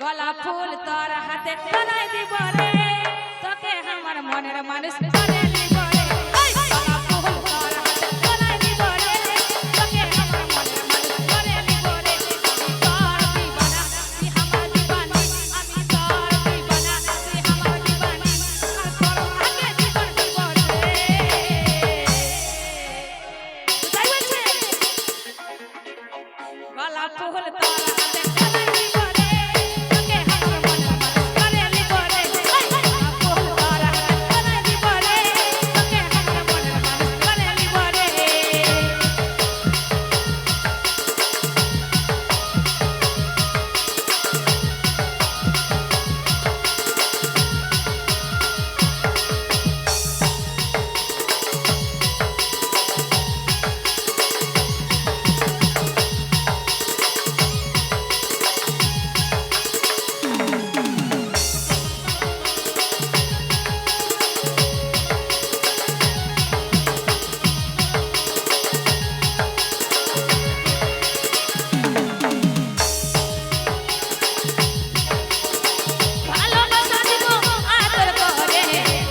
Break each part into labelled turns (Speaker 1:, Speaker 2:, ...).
Speaker 1: গোলাপ ফুল তোর হাতে ধরাই দিব রে তোকে আমার মনের মানুষ করে দিব রে গোলাপ ফুল তোর হাতে ধরাই দিব রে তোকে আমার মনের মানুষ করে দিব রে তোর দিবানা তুই আমার দিবানি আমি তোর দিবানা তুই আমার দিবানি আর তোর আগে জীবন দিব রে তাই বলছে গোলাপ ফুল তোর হাতে ধরাই দিব রে তোকে আমার মনের মানুষ করে দিব রে গোলাপ ফুল তোর হাতে ধরাই দিব রে তোকে আমার মনের মানুষ করে দিব রে ভালোবাসা দিব আদর করে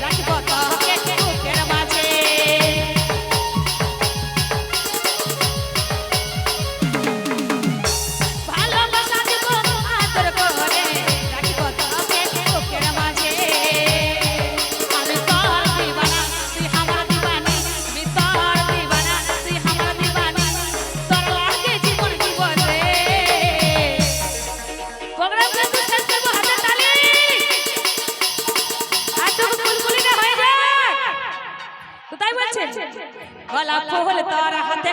Speaker 1: রাখব তোকে বুকের মাঝে ভালোবাসা দিব আদর করে রাখব তোকে বুকের মাঝে আমি তোর দিবানা তুই আমার দিবানি আমি তোর দিবানা তুই আমার দিবানি তোর লাগে জীবন দিব রে প্রোগ্রাম কিন্তু শেষ করব হাতে তালি আর তো ফুলফুলিটা হয়ে যাক তো তাই বলছেন গোলাপ ফুল তোর হাতে